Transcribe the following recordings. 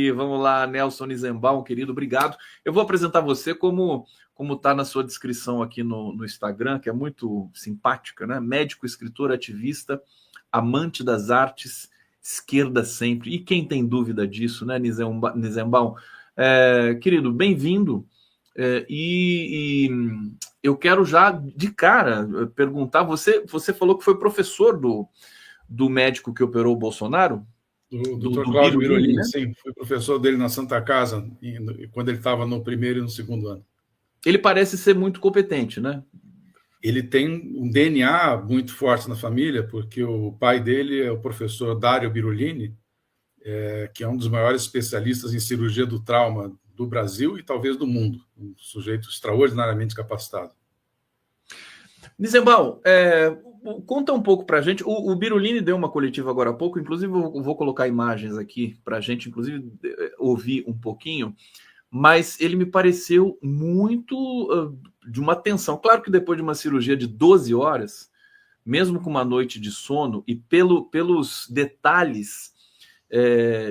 E vamos lá, Nelson Nizembaum, querido, obrigado. Eu vou apresentar você como está na sua descrição aqui no Instagram, que é muito simpática, né? Médico, escritor, ativista, amante das artes, esquerda sempre. E quem tem dúvida disso, né, Nizembaum? Querido, bem-vindo. E eu quero já, de cara, perguntar, você falou que foi professor do médico que operou o Bolsonaro? Do Dr. Do Cláudio Birulini, Birolini, né? sim. Fui professor dele na Santa Casa, quando ele estava no primeiro e no segundo ano. Ele parece ser muito competente, né? Ele tem um DNA muito forte na família, porque o pai dele é o professor Dário Birolini, que é um dos maiores especialistas em cirurgia do trauma do Brasil e talvez do mundo. Um sujeito extraordinariamente capacitado. Nizembal, conta um pouco para a gente. O Birulini deu uma coletiva agora há pouco, inclusive eu vou colocar imagens aqui para a gente, inclusive, ouvir um pouquinho, mas ele me pareceu muito de uma tensão. Claro que depois de uma cirurgia de 12 horas, mesmo com uma noite de sono e pelos detalhes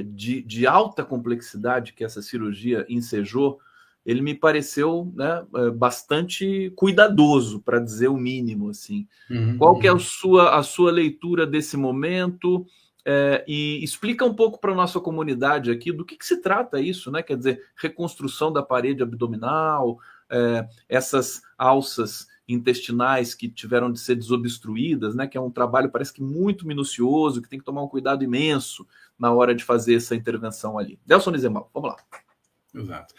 de alta complexidade que essa cirurgia ensejou, ele me pareceu, né, bastante cuidadoso, para dizer o mínimo. Assim. Qual que é a sua leitura desse momento? E explica um pouco para a nossa comunidade aqui do que se trata isso, né? Quer dizer, reconstrução da parede abdominal, essas alças intestinais que tiveram de ser desobstruídas, né? Que é um trabalho, parece que muito minucioso, que tem que tomar um cuidado imenso na hora de fazer essa intervenção ali. Nelson Nizembal, vamos lá. Exato.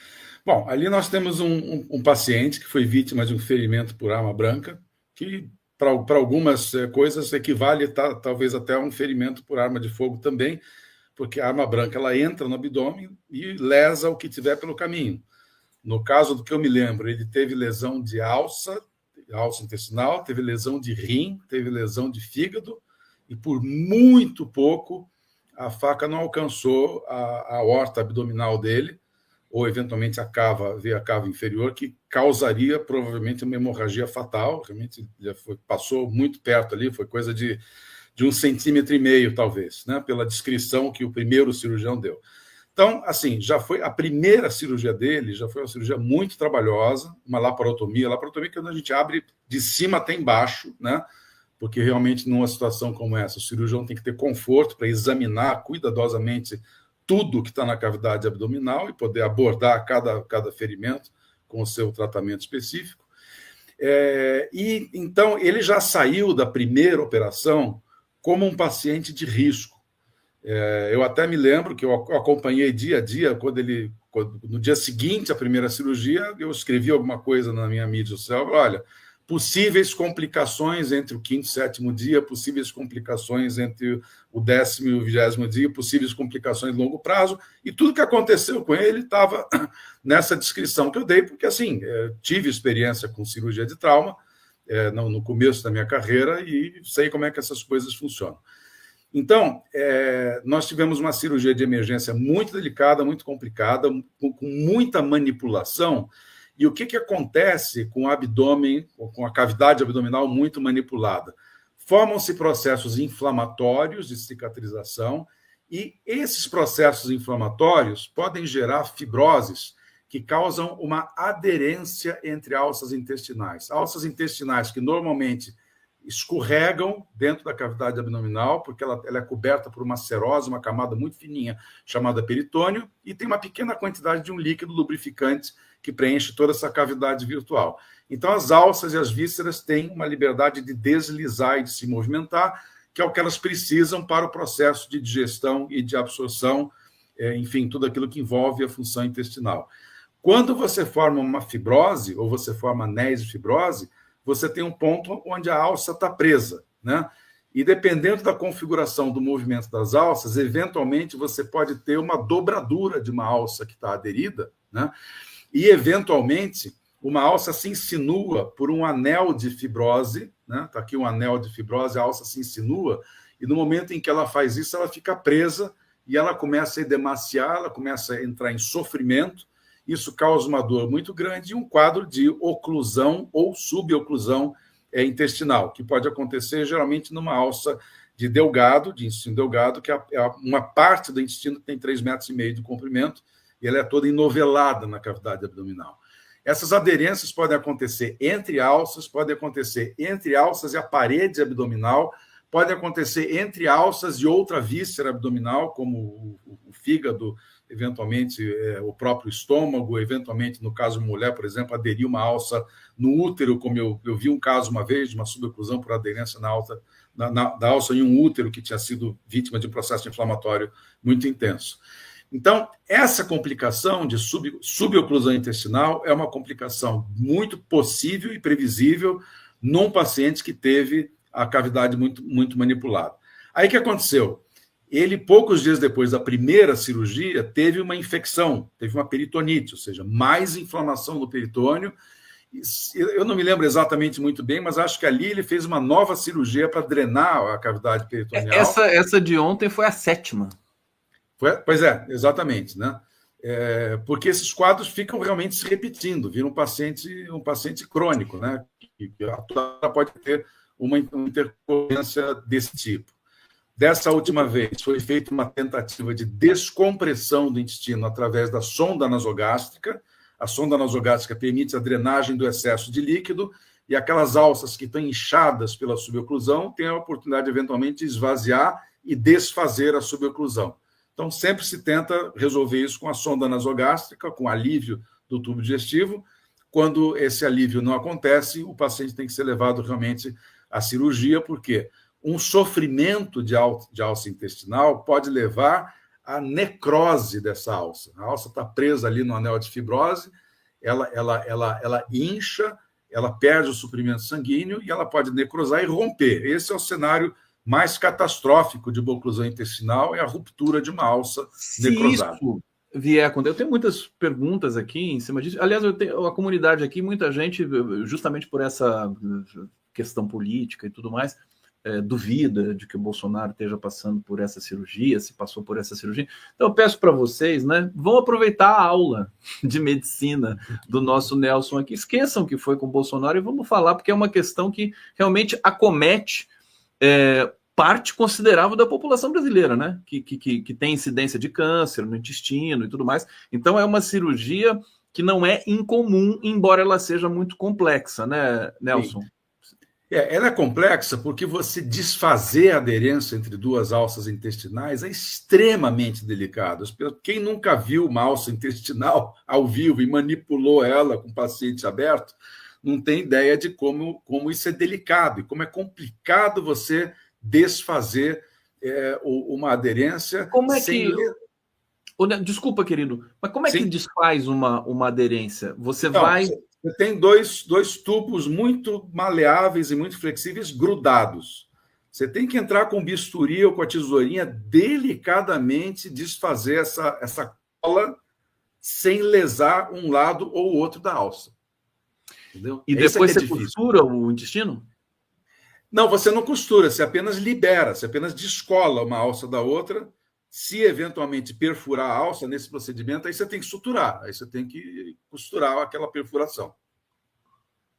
Bom, ali nós temos um paciente que foi vítima de um ferimento por arma branca, que para algumas coisas equivale talvez até a um ferimento por arma de fogo também, porque a arma branca ela entra no abdômen e lesa o que tiver pelo caminho. No caso do que eu me lembro, ele teve lesão de alça intestinal, teve lesão de rim, teve lesão de fígado, e por muito pouco a faca não alcançou a aorta abdominal dele, ou eventualmente a cava inferior, que causaria provavelmente uma hemorragia fatal. Realmente passou muito perto ali, foi coisa de 1,5 centímetros, talvez, né, pela descrição que o primeiro cirurgião deu. Então, assim, já foi a primeira cirurgia dele, já foi uma cirurgia muito trabalhosa, uma laparotomia que a gente abre de cima até embaixo, né? Porque realmente numa situação como essa, o cirurgião tem que ter conforto para examinar cuidadosamente tudo que está na cavidade abdominal e poder abordar cada ferimento com o seu tratamento específico. E então ele já saiu da primeira operação como um paciente de risco. Eu até me lembro que eu acompanhei dia a dia, no dia seguinte à primeira cirurgia, eu escrevi alguma coisa na minha mídia social, olha, possíveis complicações entre o 5º e 7º dia, possíveis complicações entre o 10º e o 20º dia, possíveis complicações de longo prazo, e tudo que aconteceu com ele estava nessa descrição que eu dei, porque assim, tive experiência com cirurgia de trauma no começo da minha carreira e sei como é que essas coisas funcionam. Então, nós tivemos uma cirurgia de emergência muito delicada, muito complicada, com muita manipulação. E o que acontece com o abdômen, com a cavidade abdominal muito manipulada? Formam-se processos inflamatórios de cicatrização, e esses processos inflamatórios podem gerar fibroses que causam uma aderência entre alças intestinais. Alças intestinais que normalmente escorregam dentro da cavidade abdominal, porque ela é coberta por uma serose, uma camada muito fininha, chamada peritônio, e tem uma pequena quantidade de um líquido lubrificante que preenche toda essa cavidade virtual. Então, as alças e as vísceras têm uma liberdade de deslizar e de se movimentar, que é o que elas precisam para o processo de digestão e de absorção, enfim, tudo aquilo que envolve a função intestinal. Quando você forma uma fibrose, ou você forma anéis de fibrose, você tem um ponto onde a alça está presa, né? E dependendo da configuração do movimento das alças, eventualmente você pode ter uma dobradura de uma alça que está aderida, né? E eventualmente uma alça se insinua por um anel de fibrose, né? Está aqui um anel de fibrose, a alça se insinua, e no momento em que ela faz isso, ela fica presa e ela começa a edemaciar, ela começa a entrar em sofrimento. Isso causa uma dor muito grande e um quadro de oclusão ou suboclusão intestinal, que pode acontecer geralmente numa alça de delgado, de intestino delgado, que é uma parte do intestino que tem 3,5 metros de comprimento, e ela é toda enovelada na cavidade abdominal. Essas aderências podem acontecer entre alças, podem acontecer entre alças e a parede abdominal, pode acontecer entre alças e outra víscera abdominal, como o fígado, eventualmente o próprio estômago, eventualmente, no caso de mulher, por exemplo, aderir uma alça no útero, como eu vi um caso uma vez de uma suboclusão por aderência da alça em um útero que tinha sido vítima de um processo inflamatório muito intenso. Então, essa complicação de suboclusão intestinal é uma complicação muito possível e previsível num paciente que teve a cavidade muito manipulada. Aí o que aconteceu? Ele, poucos dias depois da primeira cirurgia, teve uma infecção, teve uma peritonite, ou seja, mais inflamação no peritônio. Eu não me lembro exatamente muito bem, mas acho que ali ele fez uma nova cirurgia para drenar a cavidade peritoneal. Essa de ontem foi a 7ª. Pois é, exatamente, né? Porque esses quadros ficam realmente se repetindo, vira um paciente crônico, né? Que pode ter uma intercorrência desse tipo. Dessa última vez, foi feita uma tentativa de descompressão do intestino através da sonda nasogástrica. A sonda nasogástrica permite a drenagem do excesso de líquido e aquelas alças que estão inchadas pela suboclusão têm a oportunidade, eventualmente, de esvaziar e desfazer a suboclusão. Então, sempre se tenta resolver isso com a sonda nasogástrica, com alívio do tubo digestivo. Quando esse alívio não acontece, o paciente tem que ser levado realmente à cirurgia, porque um sofrimento de alça intestinal pode levar à necrose dessa alça. A alça está presa ali no anel de fibrose, ela incha, ela perde o suprimento sanguíneo e ela pode necrosar e romper. Esse é o cenário mais catastrófico de oclusão intestinal, é a ruptura de uma alça necrosada. Se isso vier a acontecer, eu tenho muitas perguntas aqui em cima disso. Aliás, eu tenho a comunidade aqui, muita gente, justamente por essa questão política e tudo mais, duvida de que o Bolsonaro esteja passando por essa cirurgia, se passou por essa cirurgia. Então eu peço para vocês, né, vão aproveitar a aula de medicina do nosso Nelson aqui, esqueçam que foi com o Bolsonaro e vamos falar, porque é uma questão que realmente acomete parte considerável da população brasileira, né, que tem incidência de câncer no intestino e tudo mais. Então é uma cirurgia que não é incomum, embora ela seja muito complexa, né, Nelson? Sim. Ela é complexa porque você desfazer a aderência entre duas alças intestinais é extremamente delicado. Quem nunca viu uma alça intestinal ao vivo e manipulou ela com o paciente aberto, não tem ideia de como isso é delicado e como é complicado você desfazer uma aderência. Como é que... Desculpa, querido, mas como é que desfaz uma aderência? Você tem dois tubos muito maleáveis e muito flexíveis grudados. Você tem que entrar com bisturi ou com a tesourinha delicadamente desfazer essa cola sem lesar um lado ou outro da alça. Entendeu? E depois você costura o intestino? Não, você não costura, você apenas libera, você apenas descola uma alça da outra. Se eventualmente perfurar a alça nesse procedimento, aí você tem que suturar, aí você tem que costurar aquela perfuração.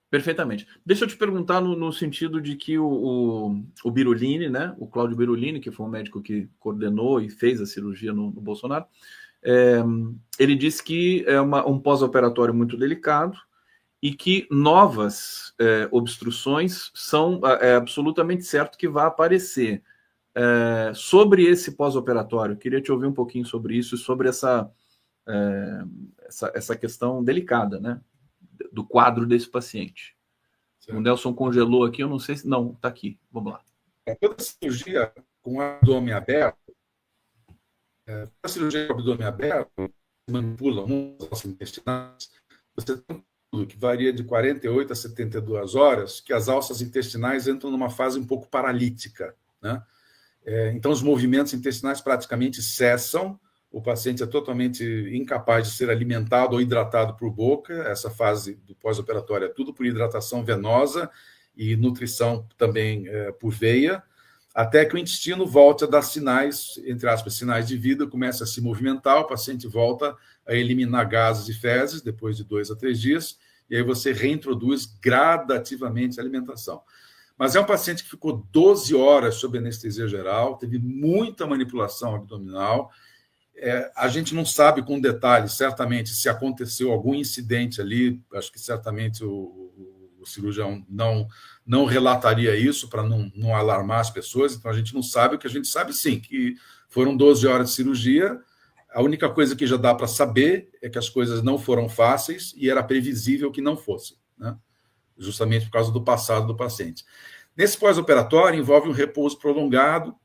Perfeitamente. Deixa eu te perguntar no sentido de que o Birulini, né, o Cláudio Birulini, que foi um médico que coordenou e fez a cirurgia no Bolsonaro, ele disse que é um pós-operatório muito delicado e que novas obstruções são absolutamente certo que vai aparecer. Sobre esse pós-operatório, queria te ouvir um pouquinho sobre isso e sobre essa questão delicada, né, do quadro desse paciente. Certo. O Nelson congelou aqui, eu não sei se... Não, está aqui, vamos lá. Toda cirurgia com abdômen aberto, manipula as intestinais, você tem um período que varia de 48 a 72 horas, que as alças intestinais entram numa fase um pouco paralítica, né? Então, os movimentos intestinais praticamente cessam, o paciente é totalmente incapaz de ser alimentado ou hidratado por boca, essa fase do pós-operatório é tudo por hidratação venosa e nutrição também por veia, até que o intestino volte a dar sinais, entre aspas, sinais de vida, começa a se movimentar, o paciente volta a eliminar gases e fezes depois de 2 a 3 dias, e aí você reintroduz gradativamente a alimentação. mas é um paciente que ficou 12 horas sob anestesia geral, teve muita manipulação abdominal. A gente não sabe com detalhe, certamente, se aconteceu algum incidente ali, acho que certamente o cirurgião não relataria isso para não alarmar as pessoas, então a gente não sabe. O que a gente sabe, sim, que foram 12 horas de cirurgia. A única coisa que já dá para saber é que as coisas não foram fáceis e era previsível que não fossem, né? Justamente por causa do passado do paciente. Nesse pós-operatório, envolve um repouso prolongado.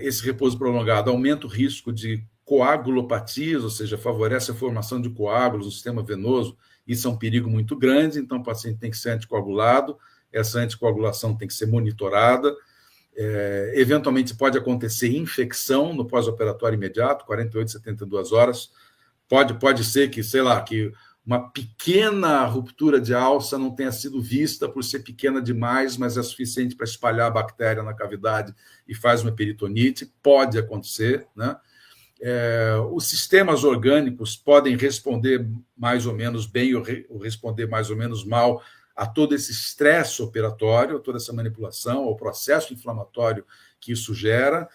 Esse repouso prolongado aumenta o risco de coagulopatias, ou seja, favorece a formação de coágulos no sistema venoso. Isso é um perigo muito grande, então o paciente tem que ser anticoagulado, essa anticoagulação tem que ser monitorada. Eventualmente pode acontecer infecção no pós-operatório imediato, 48, 72 horas. Pode ser que, sei lá, que uma pequena ruptura de alça não tenha sido vista por ser pequena demais, mas é suficiente para espalhar a bactéria na cavidade e faz uma peritonite. Pode acontecer, né? Os sistemas orgânicos podem responder mais ou menos bem ou responder mais ou menos mal a todo esse estresse operatório, a toda essa manipulação, ao processo inflamatório que isso gera.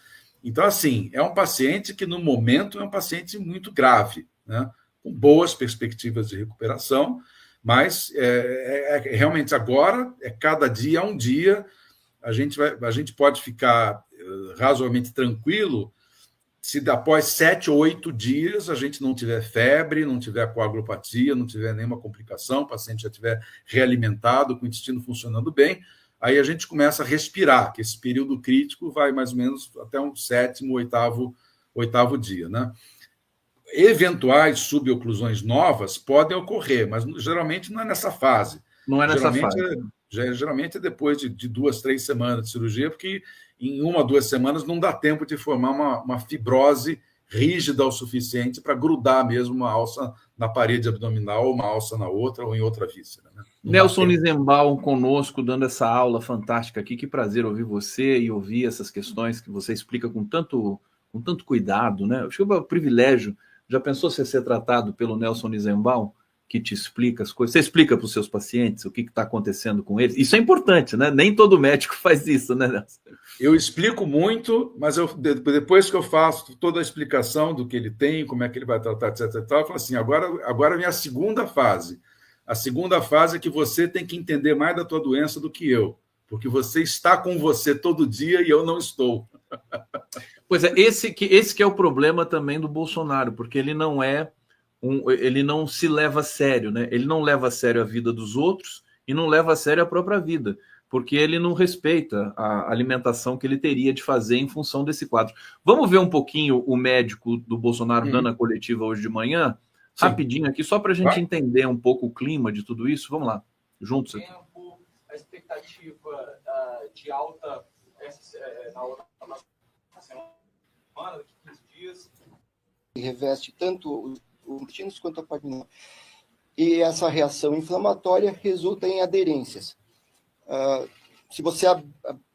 Então, assim, é um paciente que, no momento, é um paciente muito grave, né? Com boas perspectivas de recuperação, mas realmente agora, cada dia um dia, a gente pode ficar razoavelmente tranquilo se após 7 ou 8 dias a gente não tiver febre, não tiver coagulopatia, não tiver nenhuma complicação, o paciente já estiver realimentado, com o intestino funcionando bem, aí a gente começa a respirar, que esse período crítico vai mais ou menos até um 7º, 8º dia, né? Eventuais suboclusões novas podem ocorrer, mas geralmente não é nessa fase. Não é nessa fase. Geralmente é depois de 2, 3 semanas de cirurgia, porque em 1 ou 2 semanas não dá tempo de formar uma fibrose rígida o suficiente para grudar mesmo uma alça na parede abdominal, ou uma alça na outra, ou em outra víscera, né? Nelson Nizenbaum conosco, dando essa aula fantástica aqui. Que prazer ouvir você e ouvir essas questões que você explica com tanto cuidado, né? Acho que é um privilégio. Já pensou você ser tratado pelo Nelson Nizenbaum, que te explica as coisas? Você explica para os seus pacientes o que está acontecendo com eles? Isso é importante, né? Nem todo médico faz isso, né, Nelson? Eu explico muito, mas depois que eu faço toda a explicação do que ele tem, como é que ele vai tratar, etc. Eu falo assim, agora vem a segunda fase. A segunda fase é que você tem que entender mais da tua doença do que eu, porque você está com você todo dia e eu não estou. Pois é, esse que é o problema também do Bolsonaro, porque ele não se leva a sério, né? Ele não leva a sério a vida dos outros e não leva a sério a própria vida, porque ele não respeita a alimentação que ele teria de fazer em função desse quadro. Vamos ver um pouquinho o médico do Bolsonaro dando a coletiva hoje de manhã? Sim. Rapidinho aqui, só para a gente entender um pouco o clima de tudo isso. Vamos lá, juntos aqui. A expectativa de alta na outra semana, daqui 15 dias. Reveste tanto os intestinos quanto a parte não. E essa reação inflamatória resulta em aderências. Se você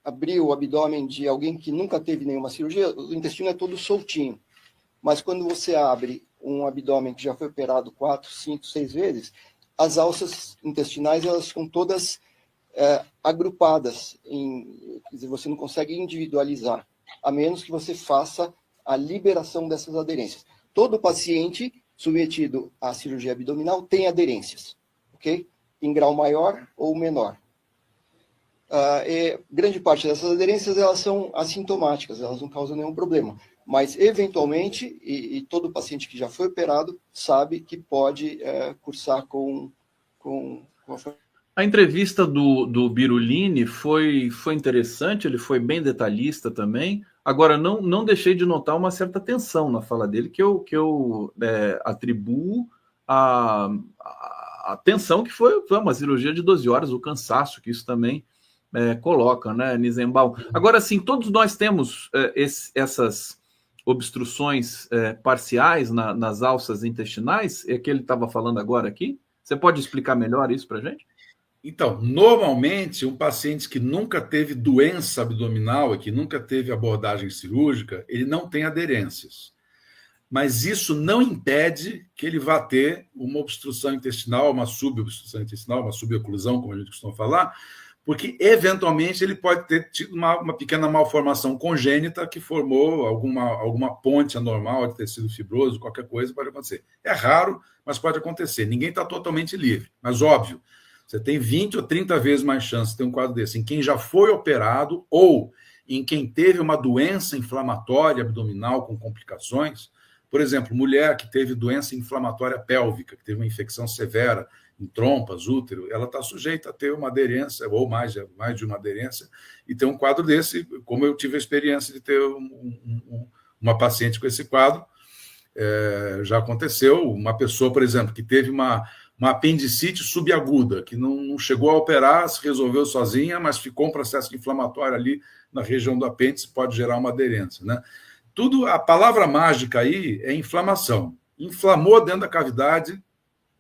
abrir o abdômen de alguém que nunca teve nenhuma cirurgia, o intestino é todo soltinho. Mas quando você abre um abdômen que já foi operado 4, 5, 6 vezes, as alças intestinais elas ficam todas agrupadas. Quer dizer, você não consegue individualizar, a menos que você faça a liberação dessas aderências. Todo paciente submetido à cirurgia abdominal tem aderências, ok? Em grau maior ou menor. Grande parte dessas aderências elas são assintomáticas, elas não causam nenhum problema. Mas, eventualmente, e todo paciente que já foi operado sabe que pode cursar com a entrevista do Birulini foi interessante, ele foi bem detalhista também. Agora, não deixei de notar uma certa tensão na fala dele, que eu atribuo a tensão que foi uma cirurgia de 12 horas, o cansaço que isso também coloca, né, Nizenbaum? Agora, sim, todos nós temos essas obstruções parciais nas alças intestinais, é que ele estava falando agora aqui. Você pode explicar melhor isso para a gente? Então, normalmente, um paciente que nunca teve doença abdominal e que nunca teve abordagem cirúrgica, ele não tem aderências. Mas isso não impede que ele vá ter uma obstrução intestinal, uma subobstrução intestinal, uma suboclusão, como a gente costuma falar, porque, eventualmente, ele pode ter tido uma pequena malformação congênita que formou alguma ponte anormal de tecido fibroso, qualquer coisa pode acontecer. É raro, mas pode acontecer. Ninguém está totalmente livre. Mas, óbvio, você tem 20 ou 30 vezes mais chance de ter um quadro desse em quem já foi operado ou em quem teve uma doença inflamatória abdominal com complicações. Por exemplo, mulher que teve doença inflamatória pélvica, que teve uma infecção severa em trompas, útero, ela está sujeita a ter uma aderência, ou mais de uma aderência, e ter um quadro desse, como eu tive a experiência de ter uma paciente com esse quadro. Já aconteceu, uma pessoa, por exemplo, que teve uma apendicite subaguda, que não chegou a operar, se resolveu sozinha, mas ficou um processo inflamatório ali na região do apêndice, pode gerar uma aderência, né? A palavra mágica aí é inflamação. Inflamou dentro da cavidade,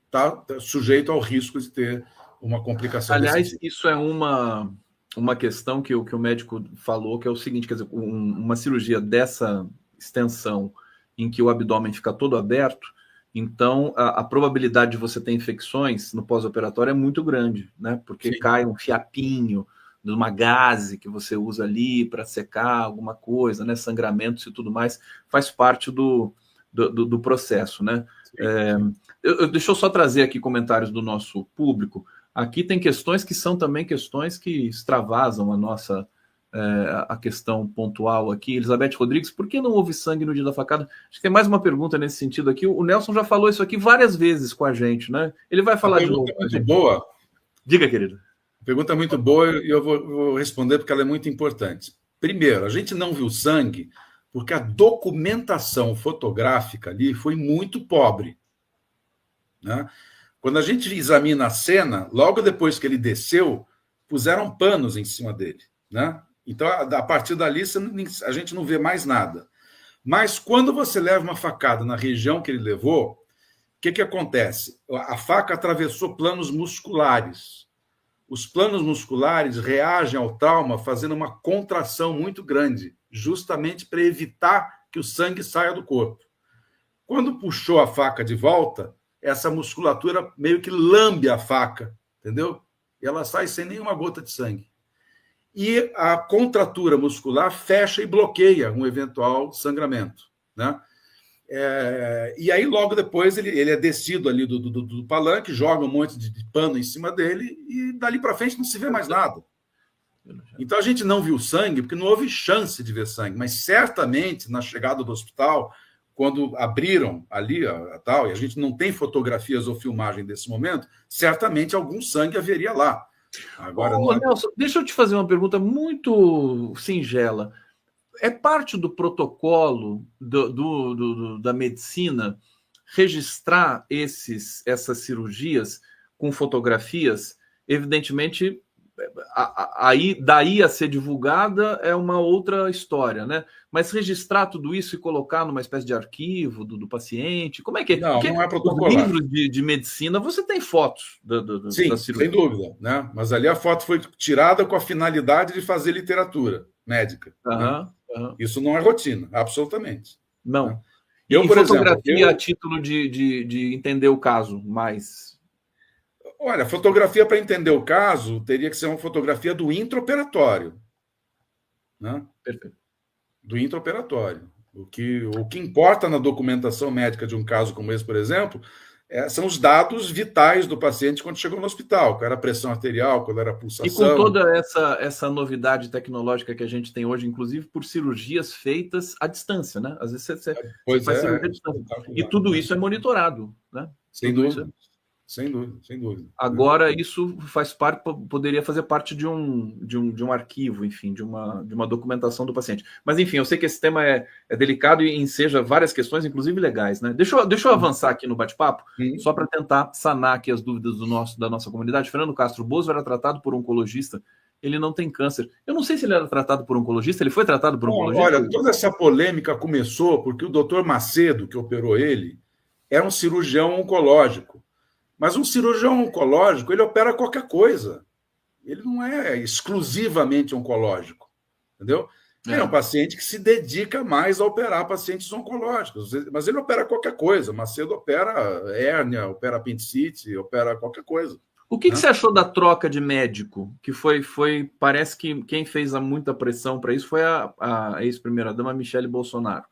está sujeito ao risco de ter uma complicação. Aliás, isso é uma questão que o médico falou, que é o seguinte, quer dizer, uma cirurgia dessa extensão, em que o abdômen fica todo aberto, então a probabilidade de você ter infecções no pós-operatório é muito grande, né? Porque cai um fiapinho de uma gaze que você usa ali para secar alguma coisa, né? Sangramentos e tudo mais, faz parte do processo, né? Deixa eu só trazer aqui comentários do nosso público. Aqui tem questões que são também questões que extravasam a questão pontual aqui. Elizabeth Rodrigues, por que não houve sangue no dia da facada? Acho que tem mais uma pergunta nesse sentido aqui. O Nelson já falou isso aqui várias vezes com a gente, né? Ele vai falar de novo. Muito boa. Diga, querido. Pergunta muito boa e eu vou responder porque ela é muito importante. Primeiro, a gente não viu sangue porque a documentação fotográfica ali foi muito pobre, né? Quando a gente examina a cena, logo depois que ele desceu, puseram panos em cima dele, né? Então, a partir dali, a gente não vê mais nada. Mas quando você leva uma facada na região que ele levou, o que acontece? A faca atravessou planos musculares. Os planos musculares reagem ao trauma fazendo uma contração muito grande, justamente para evitar que o sangue saia do corpo. Quando puxou a faca de volta, essa musculatura meio que lambe a faca, entendeu? E ela sai sem nenhuma gota de sangue. E a contratura muscular fecha e bloqueia um eventual sangramento, né? E aí, logo depois, ele é descido ali do palanque, joga um monte de pano em cima dele e dali para frente não se vê mais nada. Então, a gente não viu sangue porque não houve chance de ver sangue, mas certamente, na chegada do hospital, quando abriram ali e a gente não tem fotografias ou filmagem desse momento, certamente algum sangue haveria lá. Agora, Nelson, deixa eu te fazer uma pergunta muito singela. É parte do protocolo da medicina registrar essas cirurgias com fotografias? Evidentemente, daí a ser divulgada é uma outra história, né? Mas registrar tudo isso e colocar numa espécie de arquivo do paciente, como é que é? Não, porque não é protocolar. Nos livros de medicina você tem fotos Sim, da cirurgia. sem dúvida, né? Mas ali a foto foi tirada com a finalidade de fazer literatura médica. Né? Isso não é rotina, absolutamente. Não. Né? Eu, por fotografia exemplo, a título de entender o caso, mas... Olha, fotografia para entender o caso teria que ser uma fotografia do intraoperatório. Né? Perfeito. Do intraoperatório. O que importa na documentação médica de um caso como esse, por exemplo, são os dados vitais do paciente quando chegou no hospital, qual era a pressão arterial, qual era a pulsação. E com toda essa novidade tecnológica que a gente tem hoje, inclusive por cirurgias feitas à distância, né? Às vezes você faz cirurgia à distância. E tudo isso é monitorado, né? Sem dúvida. Sem dúvida. Agora, isso poderia fazer parte de um arquivo, enfim, de uma documentação do paciente. Mas, enfim, eu sei que esse tema é delicado e enseja várias questões, inclusive legais, né? Deixa eu avançar aqui no bate-papo, só para tentar sanar aqui as dúvidas da nossa comunidade. Fernando Castro Bozo era tratado por um oncologista, ele não tem câncer. Eu não sei se ele era tratado por um oncologista, ele foi tratado por um oncologista? Olha, toda essa polêmica começou porque o doutor Macedo, que operou ele, era um cirurgião oncológico. Mas um cirurgião oncológico, ele opera qualquer coisa. Ele não é exclusivamente oncológico, entendeu? É um paciente que se dedica mais a operar pacientes oncológicos, mas ele opera qualquer coisa. Macedo opera hérnia, opera apendicite, opera qualquer coisa. O que você achou da troca de médico? Que parece que quem fez muita pressão para isso foi a ex-primeira-dama Michele Bolsonaro.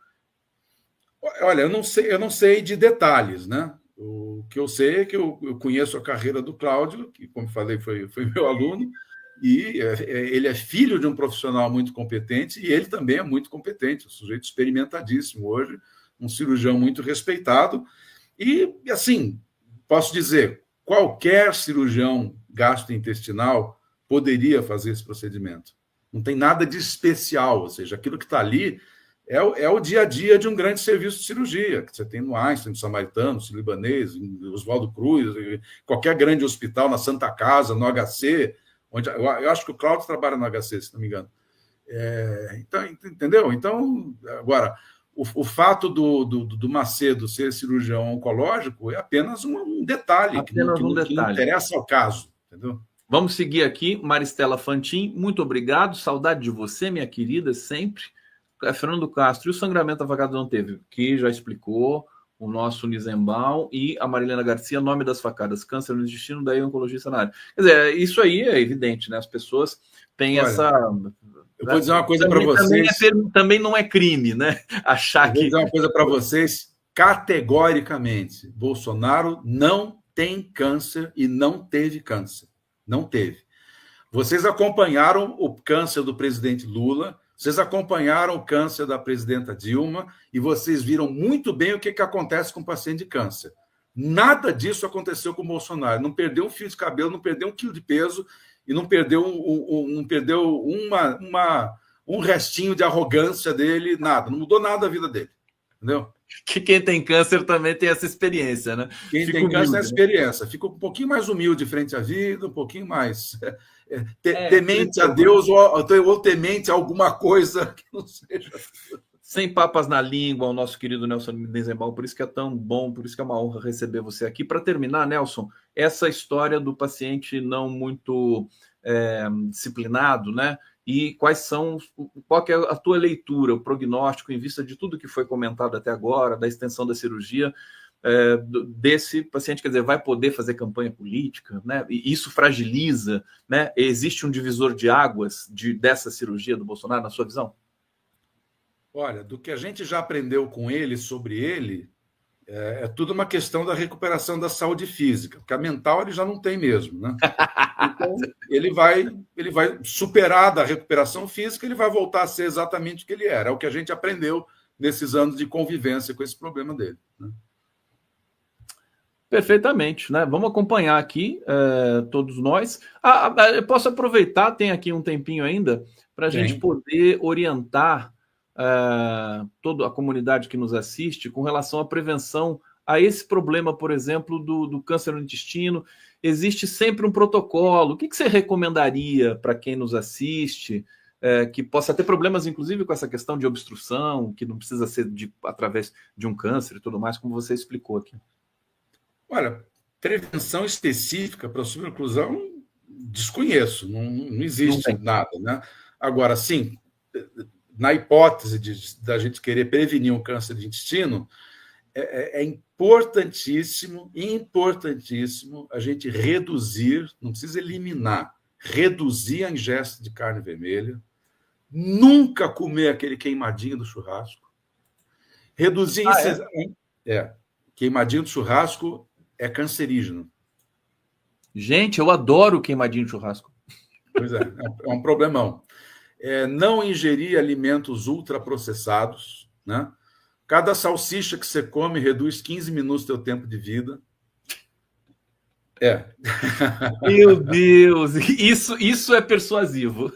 Olha, eu não sei de detalhes, né? O que eu sei é que eu conheço a carreira do Cláudio, que, como falei, foi meu aluno, e ele é filho de um profissional muito competente, e ele também é muito competente, um sujeito experimentadíssimo hoje, um cirurgião muito respeitado, e assim, posso dizer, qualquer cirurgião gastrointestinal poderia fazer esse procedimento. Não tem nada de especial, ou seja, aquilo que está ali é o dia a dia de um grande serviço de cirurgia, que você tem no Einstein, no Samaritano, no Sírio-Libanês, no Oswaldo Cruz, qualquer grande hospital, na Santa Casa, no HC, onde eu acho que o Cláudio trabalha no HC, se não me engano. Então, entendeu? Então, agora, o fato do Macedo ser cirurgião oncológico é apenas um detalhe, que não interessa ao caso, entendeu? Vamos seguir aqui, Maristela Fantin, muito obrigado, saudade de você, minha querida, sempre. Fernando Castro, e o sangramento avagado não teve? Que já explicou o nosso Nizembal, e a Marilena Garcia, nome das facadas, câncer no intestino, daí oncologista na área. Quer dizer, isso aí é evidente, né? As pessoas têm essa... Eu vou dizer uma coisa para vocês... Também não é crime, né? Achar que... Eu vou dizer uma coisa para vocês, categoricamente, Bolsonaro não tem câncer e não teve câncer. Não teve. Vocês acompanharam o câncer do presidente Lula, vocês acompanharam o câncer da presidenta Dilma e vocês viram muito bem o que acontece com o paciente de câncer. Nada disso aconteceu com o Bolsonaro. Não perdeu um fio de cabelo, não perdeu 1 quilo de peso e não perdeu um restinho de arrogância dele, nada. Não mudou nada a vida dele. Entendeu? Que quem tem câncer também tem essa experiência, né? Quem tem câncer tem essa experiência. Fica um pouquinho mais humilde frente à vida, um pouquinho mais temente a Deus ou temente a alguma coisa que não seja. Sem papas na língua, o nosso querido Nelson Nizembal, por isso que é tão bom, por isso que é uma honra receber você aqui. Para terminar, Nelson, essa história do paciente não muito disciplinado, né? E qual que é a tua leitura, o prognóstico, em vista de tudo que foi comentado até agora, da extensão da cirurgia, desse paciente, quer dizer, vai poder fazer campanha política, né? E isso fragiliza, né? Existe um divisor de águas dessa cirurgia do Bolsonaro, na sua visão? Olha, do que a gente já aprendeu com ele, sobre ele, é tudo uma questão da recuperação da saúde física, porque a mental ele já não tem mesmo, né? Então, ele vai superar da recuperação física, ele vai voltar a ser exatamente o que ele era. É o que a gente aprendeu nesses anos de convivência com esse problema dele, né? Perfeitamente, né? Vamos acompanhar aqui, todos nós. Eu posso aproveitar, tem aqui um tempinho ainda, para a gente poder orientar toda a comunidade que nos assiste com relação à prevenção a esse problema, por exemplo, do câncer no intestino. Existe sempre um protocolo. O que você recomendaria para quem nos assiste, que possa ter problemas, inclusive, com essa questão de obstrução, que não precisa ser através de um câncer e tudo mais, como você explicou aqui? Olha, prevenção específica para a superoclusão, desconheço, não existe nada, né? Agora, sim, na hipótese da gente querer prevenir um câncer de intestino, é importantíssimo a gente reduzir, não precisa eliminar, reduzir a ingesta de carne vermelha, nunca comer aquele queimadinho do churrasco, reduzir... Queimadinho do churrasco é cancerígeno. Gente, eu adoro queimadinho de churrasco. Pois é um problemão. Não ingerir alimentos ultraprocessados, né? Cada salsicha que você come reduz 15 minutos do teu tempo de vida. Meu Deus, isso é persuasivo.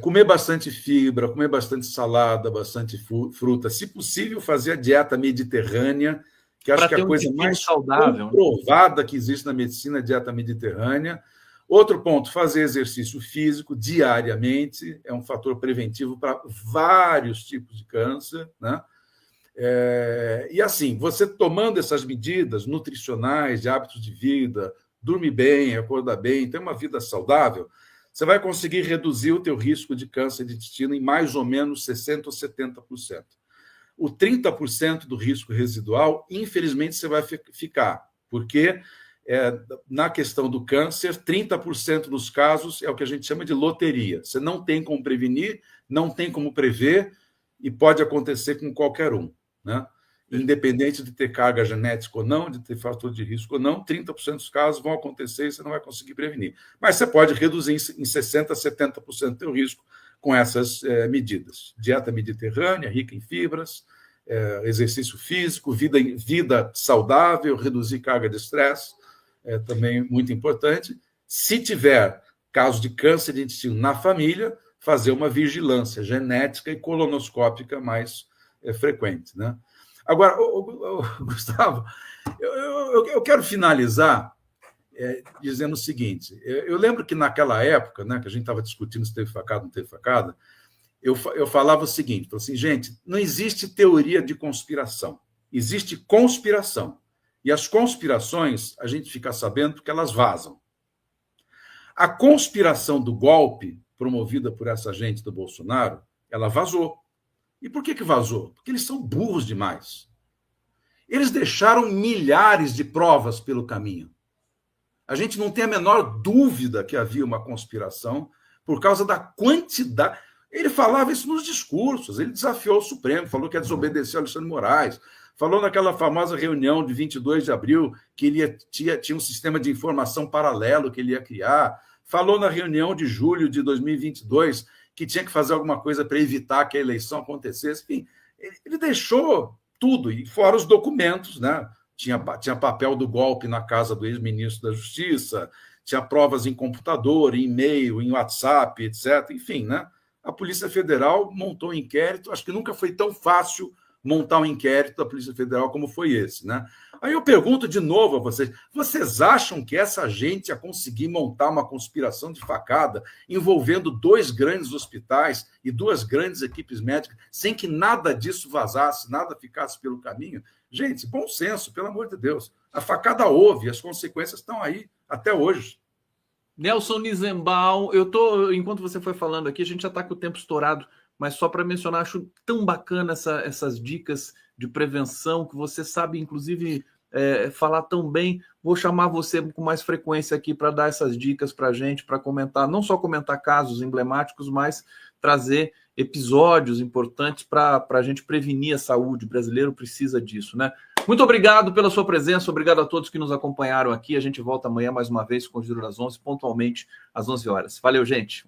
Comer bastante fibra, comer bastante salada, bastante fruta. Se possível, fazer a dieta mediterrânea, que acho que é a coisa mais saudável, comprovada que existe na medicina, a dieta mediterrânea. Outro ponto, fazer exercício físico diariamente é um fator preventivo para vários tipos de câncer, né? E assim, você tomando essas medidas nutricionais, de hábitos de vida, dormir bem, acordar bem, ter uma vida saudável, você vai conseguir reduzir o teu risco de câncer de intestino em mais ou menos 60% ou 70%. O 30% do risco residual, infelizmente, você vai ficar, porque na questão do câncer, 30% dos casos é o que a gente chama de loteria. Você não tem como prevenir, não tem como prever, e pode acontecer com qualquer um, né? Independente de ter carga genética ou não, de ter fator de risco ou não, 30% dos casos vão acontecer e você não vai conseguir prevenir. Mas você pode reduzir em 60%, 70% o teu risco com essas medidas. Dieta mediterrânea, rica em fibras, exercício físico, vida saudável, reduzir carga de estresse, também muito importante. Se tiver caso de câncer de intestino na família, fazer uma vigilância genética e colonoscópica mais frequente, né? Agora, Gustavo, eu quero finalizar dizendo o seguinte. Eu lembro que naquela época, né, que a gente estava discutindo se teve facada ou não teve facada, eu falava o seguinte, assim, gente, não existe teoria de conspiração, existe conspiração. E as conspirações, a gente fica sabendo porque elas vazam. A conspiração do golpe, promovida por essa gente do Bolsonaro, ela vazou. E por que vazou? Porque eles são burros demais. Eles deixaram milhares de provas pelo caminho. A gente não tem a menor dúvida que havia uma conspiração por causa da quantidade. Ele falava isso nos discursos, ele desafiou o Supremo, falou que ia desobedecer Alexandre de Moraes, falou naquela famosa reunião de 22 de abril que ele tinha um sistema de informação paralelo que ele ia criar, falou na reunião de julho de 2022 que tinha que fazer alguma coisa para evitar que a eleição acontecesse. Enfim, ele deixou tudo, e fora os documentos, né? Tinha papel do golpe na casa do ex-ministro da Justiça, tinha provas em computador, em e-mail, em WhatsApp, etc. Enfim, né? A Polícia Federal montou um inquérito, acho que nunca foi tão fácil montar um inquérito da Polícia Federal como foi esse, né? Aí eu pergunto de novo a vocês acham que essa gente ia conseguir montar uma conspiração de facada envolvendo 2 grandes hospitais e 2 grandes equipes médicas, sem que nada disso vazasse, nada ficasse pelo caminho? Gente, bom senso, pelo amor de Deus. A facada houve, as consequências estão aí até hoje. Nelson Nizenbaum, enquanto você foi falando aqui, a gente já está com o tempo estourado, mas só para mencionar, acho tão bacana essas dicas de prevenção, que você sabe, inclusive, falar tão bem. Vou chamar você com mais frequência aqui para dar essas dicas para a gente, para comentar, não só comentar casos emblemáticos, mas trazer episódios importantes para a gente prevenir a saúde. O brasileiro precisa disso, né? Muito obrigado pela sua presença, obrigado a todos que nos acompanharam aqui. A gente volta amanhã mais uma vez com o Giro das 11, pontualmente às 11 horas. Valeu, gente.